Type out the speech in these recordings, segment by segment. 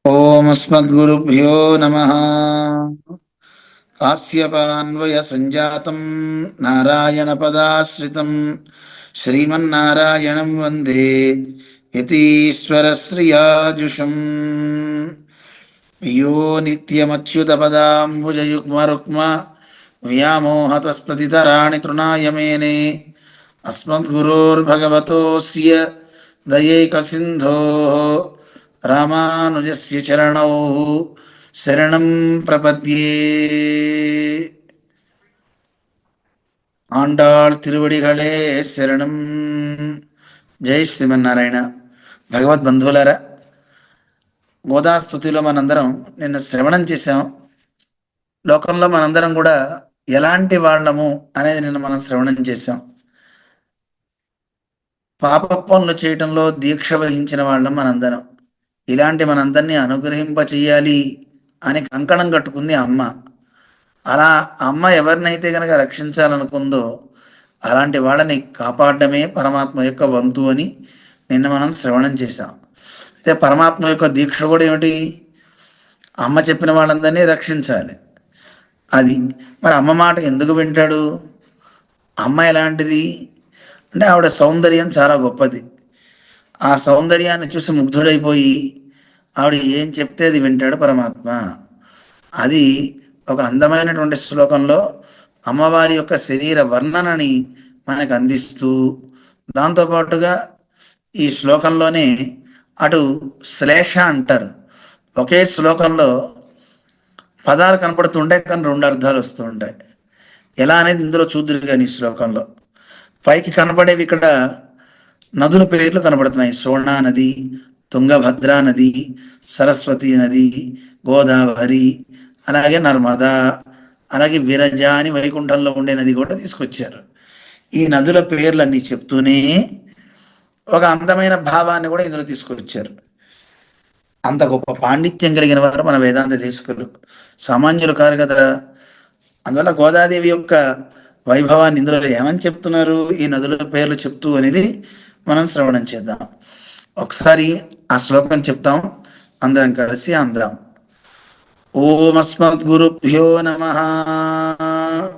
ఓం అస్మద్గురుభ్యో నమః. కాశ్యపాన్వయ సంజాతం నారాయణ పదాశ్రితం శ్రీమన్నారాయణం వందే యతీశ్వర శ్రియాజుషం. యో నిత్యమచ్యుతపదాంబుజయుగ్మరుక్మ వ్యామోహతస్తదితరాణి తృణాయ మేనే అస్మద్గురోర్భగవతోస్య దయైకసింధోః రామానుజస్య చరణౌ శరణం ప్రపద్యే. ఆండాళ్ తిరువడిగళే శరణం. జై శ్రీమన్నారాయణ. భగవద్బంధువులారా, గోదాస్థుతిలో మనందరం నిన్న శ్రవణం చేశాం. లోకంలో మనందరం కూడా ఎలాంటి వాళ్ళము అనేది నిన్న మనం శ్రవణం చేశాం. పాప పనులు చేయటంలో దీక్ష వహించిన వాళ్ళం మనందరం. ఇలాంటి మనందరినీ అనుగ్రహింప చెయ్యాలి అని కంకణం కట్టుకుంది అమ్మ. అలా అమ్మ ఎవరినైతే కనుక రక్షించాలనుకుందో అలాంటి వాళ్ళని కాపాడడమే పరమాత్మ యొక్క వంతు అని నిన్న మనం శ్రవణం చేశాం. అయితే పరమాత్మ యొక్క దీక్ష కూడా ఏమిటి? అమ్మ చెప్పిన వాళ్ళందరినీ రక్షించాలి. అది మరి అమ్మ మాట ఎందుకు వింటాడు? అమ్మ ఎలాంటిది అంటే ఆవిడ సౌందర్యం చాలా గొప్పది. ఆ సౌందర్యాన్ని చూసి ముగ్ధుడైపోయి ఆవిడ ఏం చెప్తే అది వింటాడు పరమాత్మ. అది ఒక అందమైనటువంటి శ్లోకంలో అమ్మవారి యొక్క శరీర వర్ణనని మనకు అందిస్తూ, దాంతోపాటుగా ఈ శ్లోకంలోనే అటు శ్లేష అంటారు. ఒకే శ్లోకంలో పదాలు కనపడుతుంటాయి కానీ రెండు అర్థాలు వస్తూ ఉంటాయి. ఎలా అనేది ఇందులో చూద్దురు. కానీ ఈ శ్లోకంలో పైకి కనపడేవి ఇక్కడ నదుల పేర్లు కనబడుతున్నాయి. సోనా నది, తుంగభద్రా నది, సరస్వతి నది, గోదావరి, అలాగే నర్మదా, అలాగే విరజ అని వైకుంఠంలో ఉండే నది కూడా తీసుకొచ్చారు. ఈ నదుల పేర్లన్నీ చెప్తూనే ఒక అందమైన భావాన్ని కూడా ఇందులో తీసుకొచ్చారు. అంత గొప్ప పాండిత్యం కలిగిన వారు మన వేదాంత దేశకులు, సామాన్యులు కారు కదా. అందువల్ల గోదాదేవి యొక్క వైభవాన్ని ఇందులో ఏమని చెప్తున్నారు ఈ నదుల పేర్లు చెప్తూ అనేది మనం శ్రవణం చేద్దాం. ఒకసారి ఆ శ్లోకం చెప్తాం, అందరం కలిసి అందాం. ఓం అస్మద్గురుభ్యో నమః.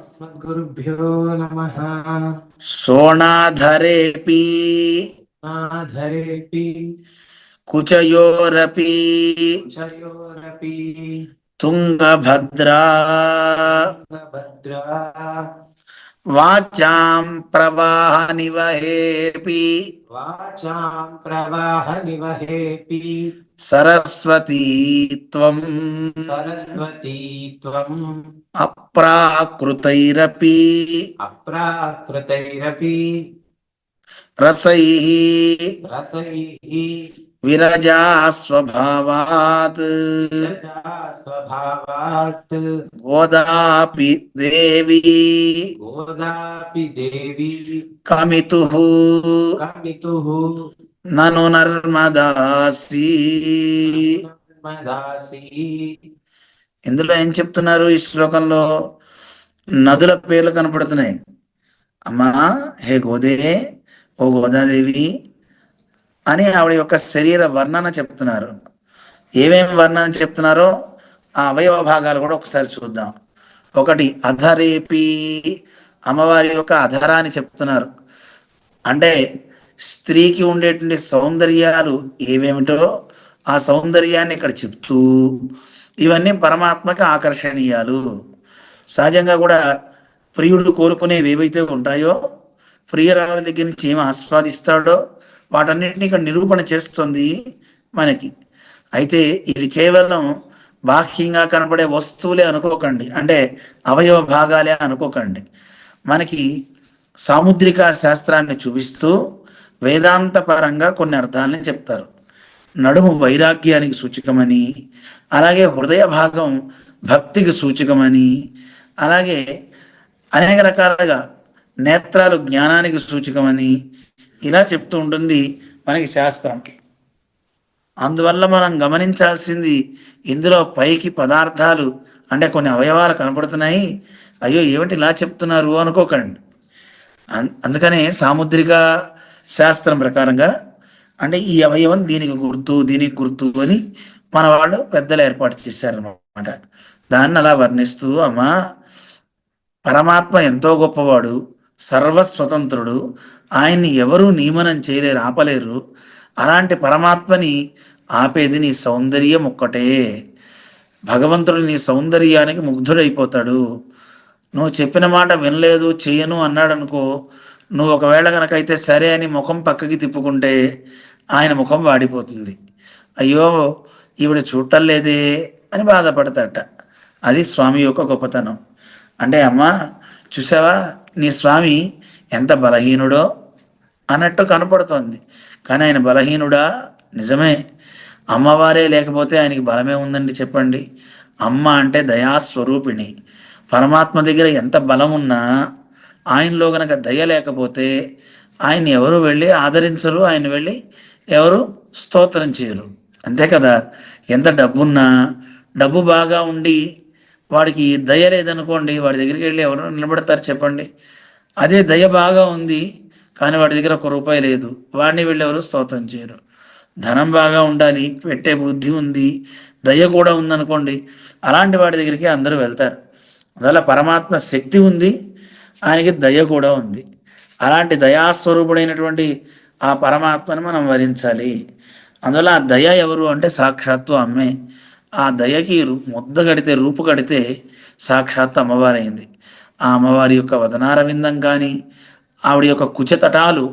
అస్మద్గురుభ్యో నమః. శోణాధరేపి కుచయోరపి తుంగభద్రా వాచాం ప్రవాహనివహేపి సరస్వతీ త్వం అప్రాకృతైరపి రసైః విరజా స్వభావాత్ గోదాపి దేవి కమితుః నను నర్మదాసి. ఇందులో ఏం చెప్తున్నారు? ఈ శ్లోకంలో నదుల పేర్లు కనపడుతున్నాయి. అమ్మా, హే గోదే, ఓ గోదాదేవి అని ఆవిడ యొక్క శరీర వర్ణన చెప్తున్నారు. ఏమేమి వర్ణన చెప్తున్నారో ఆ అవయవ భాగాలు కూడా ఒకసారి చూద్దాం. ఒకటి అధరేపి, అమ్మవారి యొక్క అధరాన్ని చెప్తున్నారు. అంటే స్త్రీకి ఉండేటువంటి సౌందర్యాలు ఏవేమిటో ఆ సౌందర్యాన్ని ఇక్కడ చెప్తూ, ఇవన్నీ పరమాత్మకి ఆకర్షణీయాలు. సహజంగా కూడా ప్రియుడు కోరుకునేవి ఏవైతే ఉంటాయో, ప్రియురాల దగ్గర నుంచి ఏమి ఆస్వాదిస్తాడో వాటన్నిటిని ఇక్కడ నిరూపణ చేస్తుంది మనకి. అయితే ఇది కేవలం బాహ్యంగా కనపడే వస్తువులే అనుకోకండి, అంటే అవయవ భాగాలే అనుకోకండి. మనకి సాముద్రిక శాస్త్రాన్ని చూపిస్తూ వేదాంత పరంగా కొన్ని అర్థాలని చెప్తారు. నడుము వైరాగ్యానికి సూచకమని, అలాగే హృదయ భాగం భక్తికి సూచకమని, అలాగే అనేక రకాలుగా నేత్రాలు జ్ఞానానికి సూచకమని ఇలా చెప్తూ ఉంటుంది మనకి శాస్త్రం. అందువల్ల మనం గమనించాల్సింది, ఇందులో పైకి పదార్థాలు అంటే కొన్ని అవయవాలు కనపడుతున్నాయి, అయ్యో ఏమిటి ఇలా చెప్తున్నారు అనుకోకండి. అందుకనే సాముద్రిక శాస్త్రం ప్రకారంగా అంటే ఈ అవయవం దీనికి గుర్తు, దీనికి గుర్తు అని మన వాళ్ళు పెద్దలు ఏర్పాటు చేశారనమాట. దాన్ని అలా వర్ణిస్తూ, అమ్మా పరమాత్మ ఎంతో గొప్పవాడు, సర్వస్వతంత్రుడు, ఆయన్ని ఎవరూ నియమనం చేయలేరు, ఆపలేరు. అలాంటి పరమాత్మని ఆపేది నీ సౌందర్యం ఒక్కటే. భగవంతుడు నీ సౌందర్యానికి ముగ్ధుడైపోతాడు. నువ్వు చెప్పిన మాట వినలేదు, చెయ్యను అన్నాడనుకో, నువ్వు ఒకవేళ కనుకైతే సరే అని ముఖం పక్కకి తిప్పుకుంటే ఆయన ముఖం వాడిపోతుంది. అయ్యో ఈవిడ చూడటం లేదే అని బాధపడతాట. అది స్వామి యొక్క గొప్పతనం. అంటే అమ్మా చూసావా నీ స్వామి ఎంత బలహీనుడో అన్నట్టు కనపడుతోంది. కానీ ఆయన బలహీనుడా? నిజమే. అమ్మవారే లేకపోతే ఆయనకి బలమే ఉందండి చెప్పండి. అమ్మ అంటే దయాస్వరూపిణి. పరమాత్మ దగ్గర ఎంత బలం ఉన్నా ఆయనలో గనక దయ లేకపోతే ఆయన్ని ఎవరు వెళ్ళి ఆదరించరు, ఆయన వెళ్ళి ఎవరు స్తోత్రం చేయరు. అంతే కదా. ఎంత డబ్బున్నా, డబ్బు బాగా ఉండి వాడికి దయ లేదనుకోండి, వాడి దగ్గరికి వెళ్ళి ఎవరు నిలబడతారు చెప్పండి. అదే దయ బాగా ఉంది కానీ వాడి దగ్గర ₹1 లేదు, వాడిని వెళ్ళి ఎవరు స్తోత్రం చేయరు. ధనం బాగా ఉండాలి, పెట్టే బుద్ధి ఉంది, దయ కూడా ఉందనుకోండి, అలాంటి వాడి దగ్గరికి అందరూ వెళ్తారు. అందువల్ల పరమాత్మ శక్తి ఉంది, ఆయనకి దయ కూడా ఉంది. అలాంటి దయాస్వరూపుడైనటువంటి ఆ పరమాత్మను మనం వరించాలి. అందువల్ల ఆ దయ ఎవరు అంటే సాక్షాత్తు అమ్మే. ఆ దయకి ముద్ద కడితే, రూపు కడితే సాక్షాత్తు అమ్మవారైంది. ఆ అమ్మవారి యొక్క వదనారవిందం కానీ, ఆవిడ యొక్క కుచతటాలు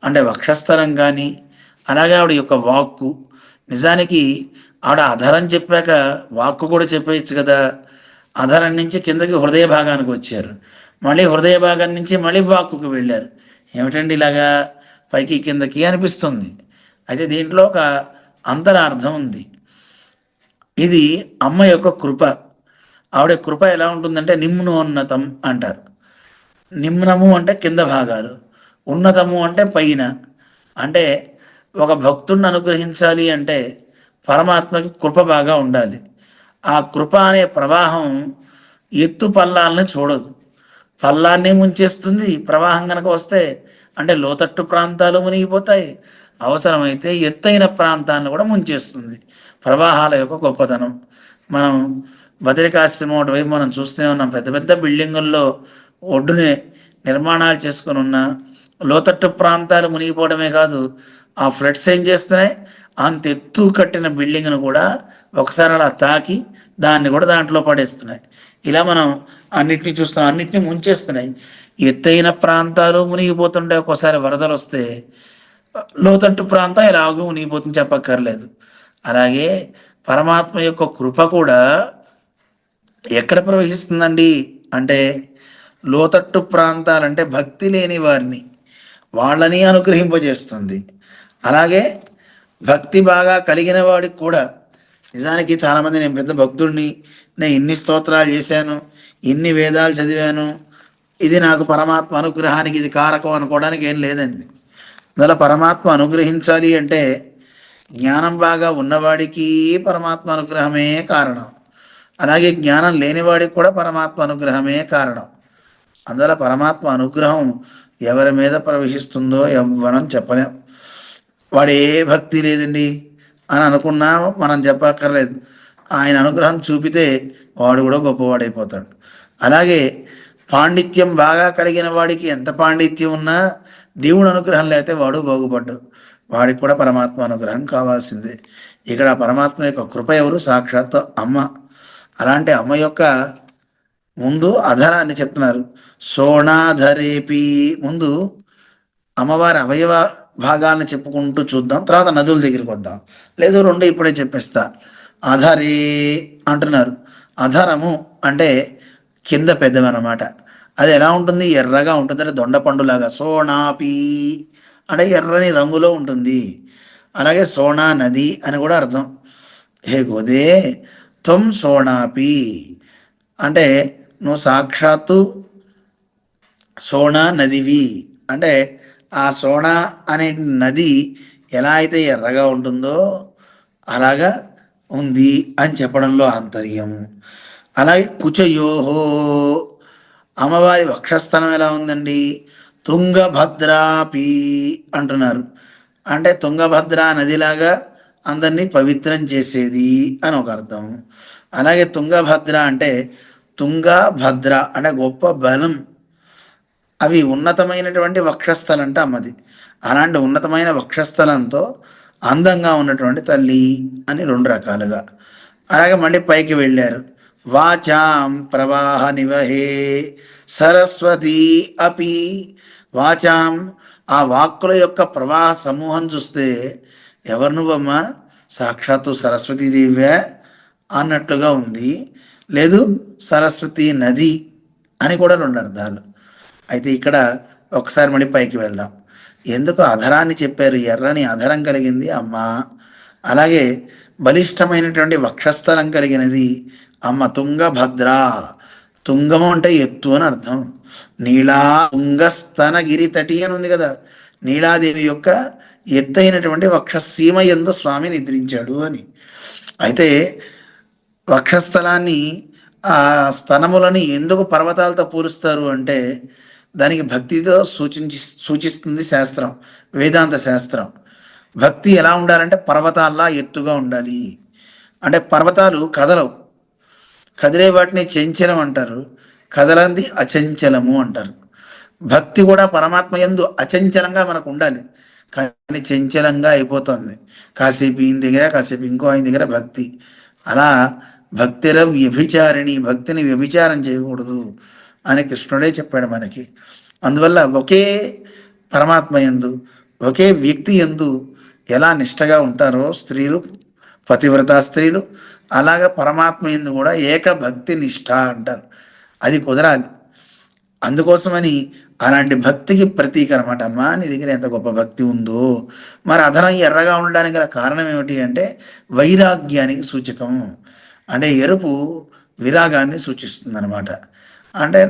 అంటే వక్షస్థలం కానీ, అలాగే ఆవిడ యొక్క వాక్కు, నిజానికి ఆవిడ అధరం చెప్పాక వాక్కు కూడా చెప్పేయచ్చు కదా. అధరం నుంచి కిందకి హృదయ భాగానికి వచ్చారు, మళ్ళీ హృదయ భాగం నుంచి మళ్ళీ వాక్కుకు వెళ్ళారు. ఏమిటండి ఇలాగా పైకి కిందకి అనిపిస్తుంది. అయితే దీంట్లో ఒక అంతరార్థం ఉంది. ఇది అమ్మ యొక్క కృప. ఆవిడ కృప ఎలా ఉంటుందంటే నిమ్నోన్నతం అంటారు. నిమ్నము అంటే కింద భాగాలు, ఉన్నతము అంటే పైన. అంటే ఒక భక్తుడిని అనుగ్రహించాలి అంటే పరమాత్మకి కృప బాగా ఉండాలి. ఆ కృప అనే ప్రవాహం ఎత్తు పల్లాలని చూడదు, పల్లాన్ని ముంచేస్తుంది. ప్రవాహం కనుక వస్తే అంటే లోతట్టు ప్రాంతాలు మునిగిపోతాయి, అవసరమైతే ఎత్తైన ప్రాంతాలను కూడా ముంచేస్తుంది. ప్రవాహాల యొక్క గొప్పతనం. మనం బదరికాశ్రమం ఒకటివైపు మనం చూస్తూనే ఉన్నాం. పెద్ద పెద్ద బిల్డింగుల్లో ఒడ్డునే నిర్మాణాలు చేసుకుని ఉన్న లోతట్టు ప్రాంతాలు మునిగిపోవడమే కాదు, ఆ ఫ్లడ్స్ ఏం చేస్తున్నాయి, అంత ఎత్తు కట్టిన బిల్డింగ్ను కూడా ఒకసారి అలా తాకి దాన్ని కూడా దాంట్లో పడేస్తున్నాయి. ఇలా మనం అన్నిటిని చూస్తున్నాం, అన్నిటిని ముంచేస్తున్నాయి. ఎత్తైన ప్రాంతాలు మునిగిపోతుంటే ఒక్కోసారి వరదలు వస్తే లోతట్టు ప్రాంతం ఎలాగో మునిగిపోతుంది, చెప్పక్కర్లేదు. అలాగే పరమాత్మ యొక్క కృప కూడా ఎక్కడ ప్రవహిస్తుందండి అంటే లోతట్టు ప్రాంతాలంటే భక్తి లేని వారిని, వాళ్ళని అనుగ్రహింపజేస్తుంది. అలాగే భక్తి బాగా కలిగిన వాడికి కూడా, నిజానికి చాలామంది నేను పెద్ద భక్తుడిని, నేను ఇన్ని స్తోత్రాలు చేశాను, ఇన్ని వేదాలు చదివాను, ఇది నాకు పరమాత్మ అనుగ్రహానికి ఇది కారకం అనుకోవడానికి ఏం లేదండి. అందువల్ల పరమాత్మ అనుగ్రహించాలి అంటే జ్ఞానం బాగా ఉన్నవాడికి పరమాత్మ అనుగ్రహమే కారణం, అలాగే జ్ఞానం లేనివాడికి కూడా పరమాత్మ అనుగ్రహమే కారణం. అందువల్ల పరమాత్మ అనుగ్రహం ఎవరి మీద ప్రవహిస్తుందో మనం చెప్పలేం. వాడు ఏ భక్తి లేదండి అని అనుకున్నా మనం చెప్పక్కర్లేదు, ఆయన అనుగ్రహం చూపితే వాడు కూడా గొప్పవాడైపోతాడు. అలాగే పాండిత్యం బాగా కలిగిన వాడికి ఎంత పాండిత్యం ఉన్నా దేవుడు అనుగ్రహం లేకపోతే వాడు బాగుపడ్డాడు, వాడికి కూడా పరమాత్మ అనుగ్రహం కావాల్సిందే. ఇక్కడ పరమాత్మ యొక్క కృప ఎవరు? సాక్షాత్ అమ్మ. అలాంటి అమ్మ యొక్క ముందు అధరాన్ని చెప్తున్నారు. సోణాధరేపి, ముందు అమ్మవారి అవయవ భాగాలను చెప్పుకుంటూ చూద్దాం, తర్వాత నదుల దగ్గరికి వద్దాం. లేదు రెండు ఇప్పుడే చెప్పేస్తా. అధరే అంటున్నారు. అధరము అంటే కింద పెద్దమన్నమాట. అది ఎలా ఉంటుంది? ఎర్రగా ఉంటుంది, అంటే దొండపండులాగా. సోనాపి అంటే ఎర్రని రంగులో ఉంటుంది. అలాగే సోనా నది అని కూడా అర్థం. హే గోదే త్వం సోనాపి అంటే నువ్వు సాక్షాత్తు సోనా నదివి. అంటే ఆ సోనా అనే నది ఎలా అయితే ఎర్రగా ఉంటుందో అలాగా ఉంది అని చెప్పడంలో ఆంతర్యం. అలాగే కుచయోహో, అమ్మవారి వక్షస్థలం ఎలా ఉందండి? తుంగభద్రాపి అంటున్నారు. అంటే తుంగభద్ర నదిలాగా అందరినీ పవిత్రం చేసేది అని ఒక అర్థం. అలాగే తుంగభద్ర అంటే తుంగ భద్ర అంటే గొప్ప బలం, అవి ఉన్నతమైనటువంటి వక్షస్థలంట అమ్మది. అలాంటి ఉన్నతమైన వక్షస్థలంతో అందంగా ఉన్నటువంటి తల్లి అని రెండు రకాలుగా. అలాగే మళ్ళీ పైకి వెళ్ళారు. వాచాం ప్రవాహ నివహే సరస్వతి అపి. వాచాం, ఆ వాక్కుల యొక్క ప్రవాహ సమూహం చూస్తే ఎవరు నువ్వమ్మా, సాక్షాత్తు సరస్వతీదేవ్యా అన్నట్లుగా ఉంది. లేదు సరస్వతి నది అని కూడా రెండు అర్థాలు. అయితే ఇక్కడ ఒకసారి మళ్ళీ పైకి వెళ్దాం. ఎందుకు అధరాన్ని చెప్పారు? ఎర్రని అధరం కలిగింది అమ్మ. అలాగే బలిష్టమైనటువంటి వక్షస్థలం కలిగినది అమ్మ తుంగభద్ర. తుంగము అంటే ఎత్తు అని అర్థం. నీలా తుంగస్తన గిరితటి అని ఉంది కదా, నీలాదేవి యొక్క ఎత్తైనటువంటి వక్షసీమ యందు స్వామి నిద్రించాడు అని. అయితే వక్షస్థలాన్ని, ఆ స్తనములని ఎందుకు పర్వతాలతో పోలుస్తారు అంటే దానికి భక్తితో సూచిస్తుంది శాస్త్రం, వేదాంత శాస్త్రం. భక్తి ఎలా ఉండాలంటే పర్వతాల్లా ఎత్తుగా ఉండాలి. అంటే పర్వతాలు కదలవు, కదిలే వాటిని చంచలం అంటారు, కదలంది అచంచలము అంటారు. భక్తి కూడా పరమాత్మ యందు అచంచలంగా మనకు ఉండాలి, కానీ చంచలంగా అయిపోతుంది. కాసేపు ఈయన దగ్గర, కాసేపు ఇంకో ఆయన దగ్గర భక్తి. అలా భక్తిర వ్యభిచారిణి, భక్తిని వ్యభిచారం చేయకూడదు అని కృష్ణుడే చెప్పాడు మనకి. అందువల్ల ఒకే పరమాత్మ యందు, ఒకే వ్యక్తి యందు ఎలా నిష్టగా ఉంటారో స్త్రీలు, పతివ్రత స్త్రీలు, అలాగా పరమాత్మ యందు కూడా ఏక భక్తి నిష్ఠ అంటారు. అది కుదరాలి. అందుకోసమని అలాంటి భక్తికి ప్రతీక అనమాట. అమ్మా నీ దగ్గర ఎంత గొప్ప భక్తి ఉందో. మరి అధరం ఎర్రగా ఉండడానికి గల కారణం ఏమిటి అంటే వైరాగ్యానికి సూచకం. అంటే ఎరుపు విరాగాన్ని సూచిస్తుంది అనమాట. అంటే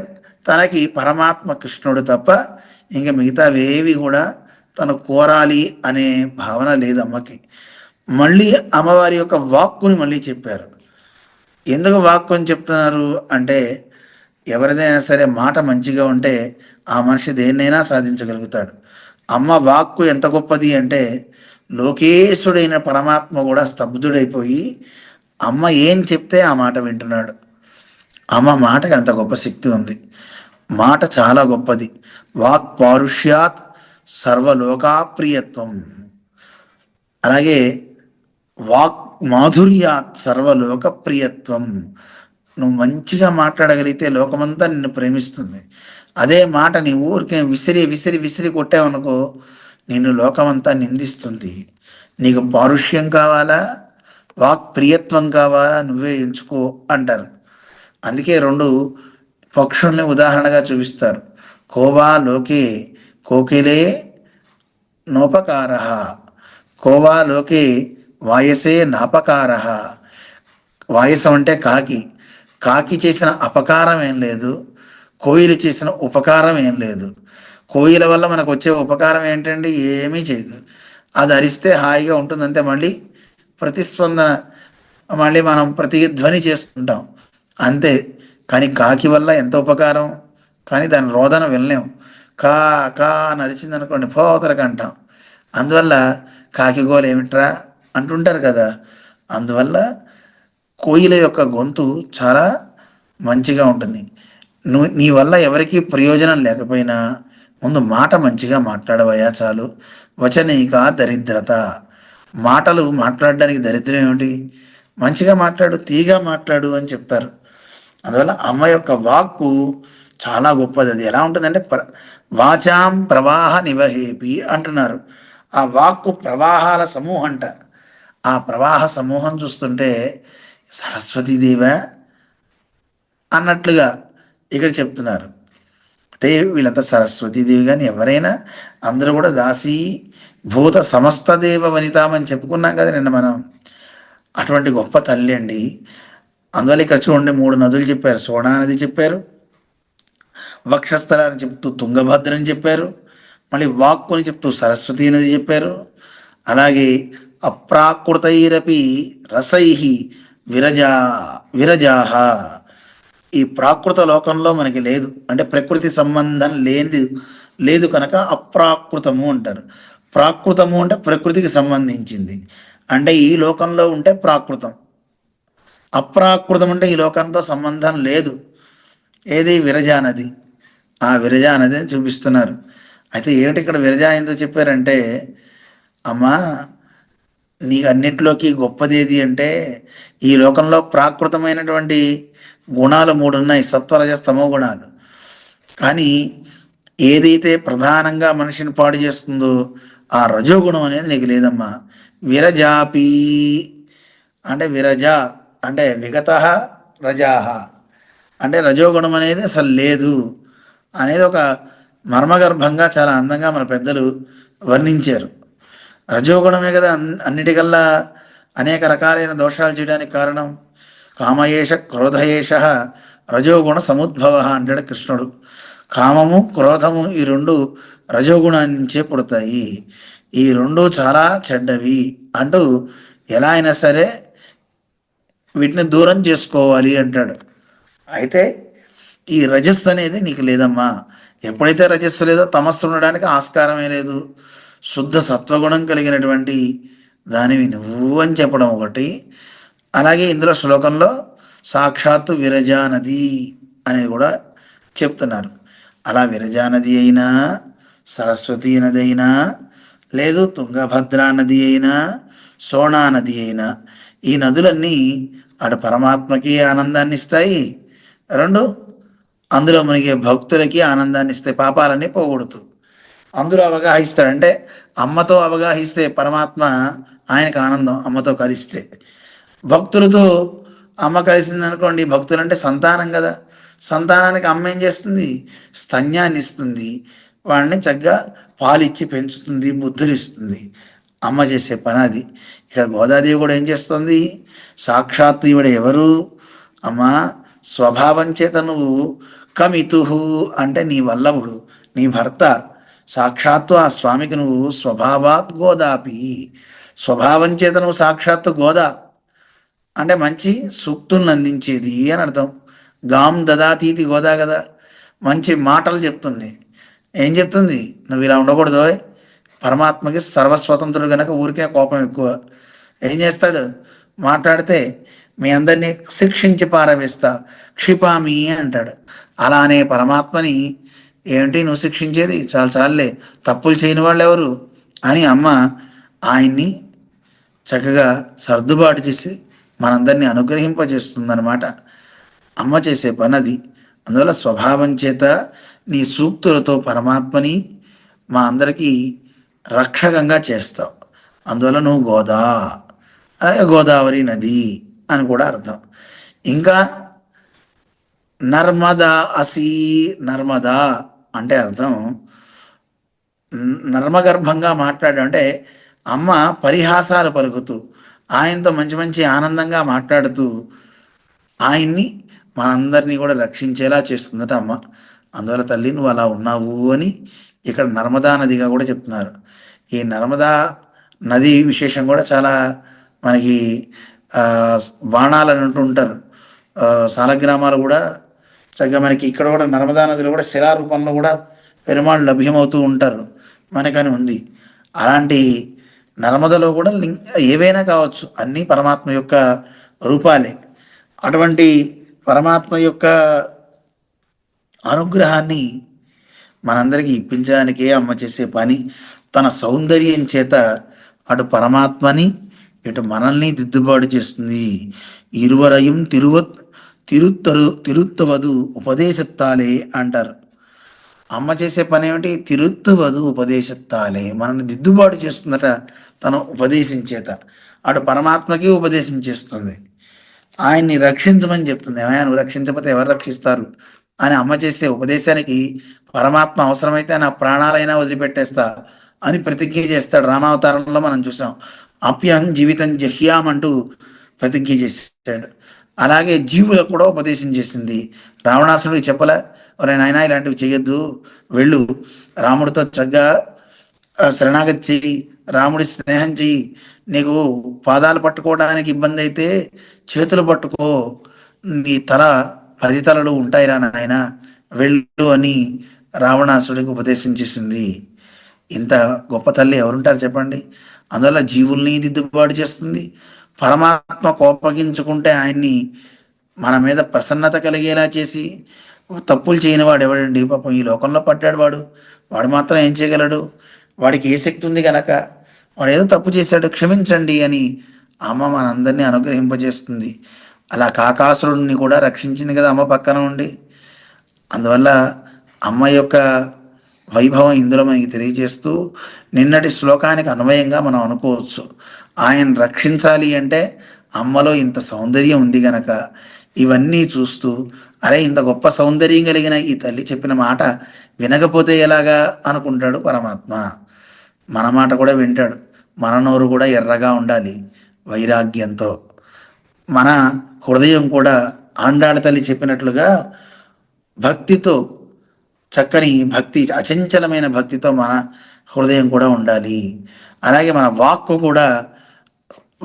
తనకి పరమాత్మ కృష్ణుడు తప్ప ఇంకా మిగతావేవి కూడా తను కోరాలి అనే భావన లేదు అమ్మకి. మళ్ళీ అమ్మవారి యొక్క వాక్కుని మళ్ళీ చెప్పారు. ఎందుకు వాక్కు అని చెప్తున్నారు అంటే ఎవరిదైనా సరే మాట మంచిగా ఉంటే ఆ మనిషి దేన్నైనా సాధించగలుగుతాడు. అమ్మ వాక్కు ఎంత గొప్పది అంటే లోకేశుడైన పరమాత్మ కూడా స్తబ్దుడైపోయి అమ్మ ఏం చెప్తే ఆ మాట వింటున్నాడు. అమ్మ మాటకి అంత గొప్ప శక్తి ఉంది. మాట చాలా గొప్పది. వాక్ పారుష్యాత్ సర్వలోకాప్రియత్వం. అలాగే వాక్ మాధుర్యాత్ సర్వలోక ప్రియత్వం. నువ్వు మంచిగా మాట్లాడగలిగితే లోకమంతా నిన్ను ప్రేమిస్తుంది. అదే మాట నీ ఊరికే విసిరి విసిరి విసిరి కొట్టావనుకో నిన్ను లోకమంతా నిందిస్తుంది. నీకు పారుష్యం కావాలా, వాక్ ప్రియత్వం కావాలా, నువ్వే ఎంచుకో అంటారు. అందుకే రెండు పక్షుల్ని ఉదాహరణగా చూపిస్తారు. కోవా లోకే కోకిలే నోపకార, కోవా లోకే వాయసే నాపకార. వాయసం అంటే కాకి, కాకి చేసిన అపకారం ఏం లేదు, కోయిల చేసిన ఉపకారం ఏం లేదు. కోయిల వల్ల మనకు వచ్చే ఉపకారం ఏంటండి? ఏమీ చేయదు. అది అరిస్తే హాయిగా ఉంటుంది అంతే. మళ్ళీ ప్రతిస్పందన, మళ్ళీ మనం ప్రతిధ్వని చేస్తుంటాం అంతే. కానీ కాకి వల్ల ఎంత ఉపకారం, కానీ దాని రోదన వినలేం. కా కా అని అరిచింది అనుకోండి పోతరకు అంటాం. అందువల్ల కాకి గోలు ఏమిట్రా అంటుంటారు కదా. అందువల్ల కోయిల యొక్క గొంతు చాలా మంచిగా ఉంటుంది. నీ వల్ల ఎవరికి ప్రయోజనం లేకపోయినా ముందు మాట మంచిగా మాట్లాడవయ్యా చాలు. వచనీక దరిద్రత. మాటలు మాట్లాడడానికి దరిద్రం ఏమిటి? మంచిగా మాట్లాడు, తీగా మాట్లాడు అని చెప్తారు. అందువల్ల అమ్మ యొక్క వాక్కు చాలా గొప్పది. అది ఎలా ఉంటుందంటే వాచాం ప్రవాహ నివహేపి అంటున్నారు. ఆ వాక్కు ప్రవాహాల సమూహం అంట. ఆ ప్రవాహ సమూహం చూస్తుంటే సరస్వతీదేవ అన్నట్లుగా ఇక్కడ చెప్తున్నారు. అయితే వీళ్ళంతా సరస్వతీదేవి కానీ ఎవరైనా అందరూ కూడా దాసీ భూత సమస్త దేవ వనితామని చెప్పుకున్నాం కదా నిన్న మనం. అటువంటి గొప్ప తల్లి అండి. అందువల్ల ఇక్కడ చూడండి 3 నదులు చెప్పారు. సోనా నది చెప్పారు, వక్షస్థలాన్ని చెప్తూ తుంగభద్రని చెప్పారు, మళ్ళీ వాక్కుని చెప్తూ సరస్వతీ నది చెప్పారు. అలాగే అప్రాకృతైరపి రసై విరజా విరజాహ. ఈ ప్రాకృత లోకంలో మనకి లేదు, అంటే ప్రకృతి సంబంధం లేదు కనుక అప్రాకృతము అంటారు. ప్రాకృతము అంటే ప్రకృతికి సంబంధించింది. అంటే ఈ లోకంలో ఉంటే ప్రాకృతం, అప్రాకృతం అంటే ఈ లోకంతో సంబంధం లేదు. ఏది? విరజా నది. ఆ విరజా నదిని చూపిస్తున్నారు. అయితే ఏమిటి ఇక్కడ విరజా ఎందుకు చెప్పారంటే, అమ్మా నీకు అన్నిట్లోకి గొప్పది ఏది అంటే, ఈ లోకంలో ప్రాకృతమైనటువంటి గుణాలు మూడు ఉన్నాయి, సత్వరజస్తమో గుణాలు. కానీ ఏదైతే ప్రధానంగా మనిషిని పాడు చేస్తుందో ఆ రజోగుణం అనేది నీకు లేదమ్మా. విరజాపి అంటే విరజ అంటే విగత రజాహ అంటే రజోగుణం అనేది అసలు లేదు అనేది ఒక మర్మగర్భంగా చాలా అందంగా మన పెద్దలు వర్ణించారు. రజోగుణమే కదా అన్నిటికల్లా అనేక రకాలైన దోషాలు చేయడానికి కారణం. కామయేష క్రోధయేష రజోగుణ సముద్భవ అంటాడు కృష్ణుడు. కామము క్రోధము ఈ రెండు రజోగుణాన్ని నుంచే పుడతాయి, ఈ రెండు చాలా చెడ్డవి అంటూ ఎలా అయినా సరే వీటిని దూరం చేసుకోవాలి అంటాడు. అయితే ఈ రజస్సు అనేది నీకు లేదమ్మా. ఎప్పుడైతే రజస్సు లేదో తమస్సు ఉండడానికి ఆస్కారమే లేదు. శుద్ధ సత్వగుణం కలిగినటువంటి దానివి నువ్వు అని చెప్పడం ఒకటి. అలాగే ఇందులో శ్లోకంలో సాక్షాత్తు విరజా నది అనేది కూడా చెప్తున్నారు. అలా విరజా నది అయినా, సరస్వతీ నది అయినా, లేదు తుంగభద్రా నది అయినా, సోనా నది అయినా, ఈ నదులన్నీ అటు పరమాత్మకి ఆనందాన్ని ఇస్తాయి, రెండు అందులో మునిగే భక్తులకి ఆనందాన్ని ఇస్తాయి, పాపాలన్నీ పోగొడుతూ. అందులో అవగాహిస్తాడు అంటే అమ్మతో అవగాహిస్తే పరమాత్మ ఆయనకు ఆనందం, అమ్మతో కలిస్తే. భక్తులతో అమ్మ కలిసింది అనుకోండి, భక్తులు అంటే సంతానం కదా, సంతానానికి అమ్మ ఏం చేస్తుంది? స్తన్యాన్ని ఇస్తుంది, వాళ్ళని చక్కగా పాలిచ్చి పెంచుతుంది, బుద్ధులు ఇస్తుంది. అమ్మ చేసే పని అది. ఇక్కడ గోదాదేవి కూడా ఏం చేస్తుంది? సాక్షాత్తు ఈవిడ ఎవరు? అమ్మా స్వభావం చేత నువ్వు కమితు అంటే నీ వల్లభుడు, నీ భర్త. సాక్షాత్తు ఆ స్వామికి నువ్వు స్వభావాత్ గోదాపి, స్వభావం చేత నువ్వు సాక్షాత్తు గోదా అంటే మంచి సూక్తులను అందించేది అని అర్థం. గాం దదాతీతి గోదా కదా, మంచి మాటలు చెప్తుంది. ఏం చెప్తుంది? నువ్వు ఇలా ఉండకూడదు, పరమాత్మకి సర్వస్వతంత్రుడు కనుక ఊరికే కోపం ఎక్కువ. ఏం చేస్తాడు? మాట్లాడితే మీ అందరినీ శిక్షించి పారవేస్తా, క్షిపామి అంటాడు. అలానే పరమాత్మని ఏమిటి నువ్వు శిక్షించేది? చాలా చాలులే, తప్పులు చేయని వాళ్ళు ఎవరు అని అమ్మ ఆయన్ని చక్కగా సర్దుబాటు చేసి మనందరినీ అనుగ్రహింపజేస్తుందన్నమాట. అమ్మ చేసే పని అది. అందువల్ల స్వభావం చేత నీ సూక్తులతో పరమాత్మని మా అందరికీ రక్షకంగా చేస్తావు. అందువల్ల నువ్వు గోదా, అలాగే గోదావరి నది అని కూడా అర్థం. ఇంకా నర్మదా అసి, నర్మదా అంటే అర్థం నర్మగర్భంగా మాట్లాడు అంటే అమ్మ పరిహాసాలు పలుకుతూ ఆయనతో మంచి మంచి ఆనందంగా మాట్లాడుతూ ఆయన్ని మనందరినీ కూడా రక్షించేలా చేస్తుందట అమ్మ. అందువల్ల తల్లి నువ్వు అలా ఉన్నావు అని ఇక్కడ నర్మదా నదిగా కూడా చెప్తున్నారు. ఈ నర్మదా నది విశేషం కూడా చాలా మనకి బాణాలు అని అంటూ ఉంటారు. సాలగ్రామాలు కూడా చక్కగా మనకి ఇక్కడ కూడా నర్మదా నదిలో కూడా శిలారూపంలో కూడా పెరుమాళ్ళు లభ్యమవుతూ ఉంటారు మనకని ఉంది. అలాంటి నర్మదలో కూడా ఏవైనా కావచ్చు, అన్నీ పరమాత్మ యొక్క రూపాలే. అటువంటి పరమాత్మ యొక్క అనుగ్రహాన్ని మనందరికీ ఇప్పించడానికే అమ్మ చేసే పని. తన సౌందర్యం చేత అటు పరమాత్మని ఇటు మనల్ని దిద్దుబాటు చేస్తుంది. ఇరువరయం తిరుత్తవదు ఉపదేశత్తాలే అంటారు. అమ్మ చేసే పని ఏమిటి? తిరుత్తవదు ఉపదేశత్తాలే, మనల్ని దిద్దుబాటు చేస్తుందట తన ఉపదేశం చేత. అటు పరమాత్మకి ఉపదేశం చేస్తుంది, ఆయన్ని రక్షించమని చెప్తుంది. ఏమైనా నువ్వు రక్షించకపోతే ఎవరు రక్షిస్తారు అని అమ్మ చేసే ఉపదేశానికి పరమాత్మ అవసరమైతే నా ప్రాణాలైనా వదిలిపెట్టేస్తా అని ప్రతిజ్ఞ చేస్తాడు. రామావతారంలో మనం చూసాం. అప్యం జీవితం జహ్యామంటూ ప్రతిజ్ఞ చేశాడు. అలాగే జీవులకు కూడా ఉపదేశం చేసింది. రావణాసుడికి చెప్పలే, ఒరే నాయనా ఇలాంటివి చేయొద్దు, వెళ్ళు రాముడితో చక్కగా శరణాగతి చెయ్యి, రాముడి స్నేహం చెయ్యి, నీకు పాదాలు పట్టుకోవడానికి ఇబ్బంది అయితే చేతులు పట్టుకో, నీ తల 10 తలలు ఉంటాయిరా నాయన, వెళ్ళు అని రావణాసుడికి ఉపదేశం చేసింది. ఇంత గొప్ప తల్లి ఎవరుంటారు చెప్పండి? అందువల్ల జీవుల్ని దిద్దుబాటు చేస్తుంది. పరమాత్మ కోపగించుకుంటే ఆయన్ని మన మీద ప్రసన్నత కలిగేలా చేసి, తప్పులు చేయని వాడు ఎవడండి పాపం ఈ లోకంలో పడ్డాడు వాడు, వాడు మాత్రం ఏం చేయగలడు, వాడికి ఏ శక్తి ఉంది గనక, వాడు ఏదో తప్పు చేశాడు క్షమించండి అని అమ్మ మనందరినీ అనుగ్రహింపజేస్తుంది. అలా కాకాసురుడిని కూడా రక్షించింది కదా అమ్మ పక్కన ఉండి. అందువల్ల అమ్మ యొక్క వైభవం ఇందులో మనకి తెలియజేస్తూ నిన్నటి శ్లోకానికి అన్వయంగా మనం అనుకోవచ్చు. ఆయన రక్షించాలి అంటే అమ్మలో ఇంత సౌందర్యం ఉంది గనక ఇవన్నీ చూస్తూ, అరే ఇంత గొప్ప సౌందర్యం కలిగిన ఈ తల్లి చెప్పిన మాట వినకపోతే ఎలాగా అనుకుంటాడు పరమాత్మ. మన మాట కూడా వింటాడు. మన నోరు కూడా ఎర్రగా ఉండాలి వైరాగ్యంతో. మన హృదయం కూడా ఆండాళ్ళ తల్లి చెప్పినట్లుగా భక్తితో, చక్కని భక్తి, అచంచలమైన భక్తితో మన హృదయం కూడా ఉండాలి. అలాగే మన వాక్కు కూడా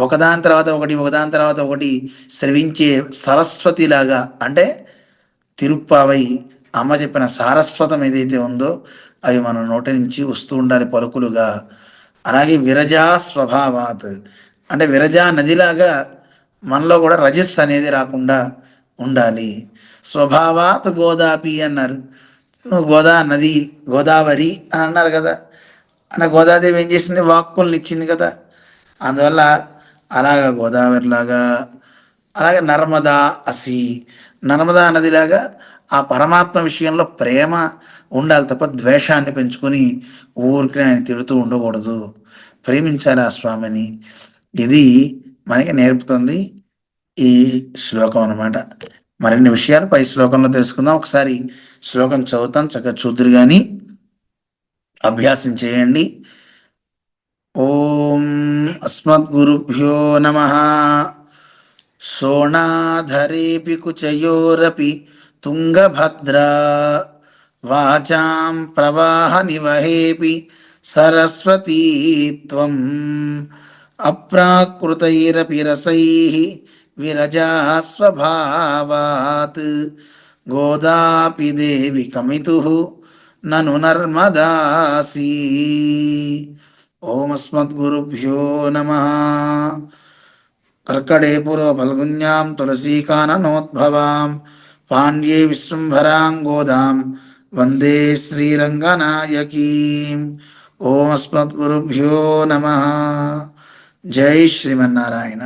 ఒకదాని తర్వాత ఒకటి ఒకదాని తర్వాత ఒకటి స్రవించే సరస్వతిలాగా, అంటే తిరుప్పావై అమ్మ చెప్పిన సారస్వతం ఏదైతే ఉందో అవి మన నోటి నుంచి వస్తూ ఉండాలి పలుకులుగా. అలాగే విరజా స్వభావాత్, అంటే విరజా నదిలాగా మనలో కూడా రజస్ అనేది రాకుండా ఉండాలి. స్వభావాత్ గోదాపి అన్నారు. నువ్వు నది గోదావరి అని అన్నారు కదా, అంటే గోదాదేవి ఏం చేసింది, వాక్కుల్ని ఇచ్చింది కదా. అందువల్ల అలాగా గోదావరిలాగా, అలాగే నర్మదా అసి, నర్మదా నదిలాగా ఆ పరమాత్మ విషయంలో ప్రేమ ఉండాలి తప్ప ద్వేషాన్ని పెంచుకొని ఊరికి ఆయన తిడుతూ ఉండకూడదు. ప్రేమించాలి ఆ స్వామిని. ఇది మనకి నేర్పుతుంది ఈ శ్లోకం అన్నమాట. మరిన్ని విషయాలు పై శ్లోకంలో తెలుసుకుందాం. ఒకసారి శ్లోకం చదువుతాం, చక్కగా చూద్దురు కానీ అభ్యాసం చేయండి. ఓం అస్మద్గురుభ్యో నమః. శోణాధరేపి కుచయోరపి తుంగభద్రా వాచాం ప్రవాహ నివహేపి సరస్వతీ త్వం అప్రాకృతైరపి రసైః విరజా స్వభావాత్ గోదాపి దేవి కమితుః నను నర్మదాసి. ఓం అస్మద్గురుభ్యో నమః. కర్కడే పూర్వ ఫల్గుణ్యాం తులసీకాననోద్భవాం పాండ్యే విశ్వంభరాం గోదాం వందే శ్రీరంగనాయకీం. ఓం అస్మద్గురుభ్యో నమః. జై శ్రీమన్నారాయణ.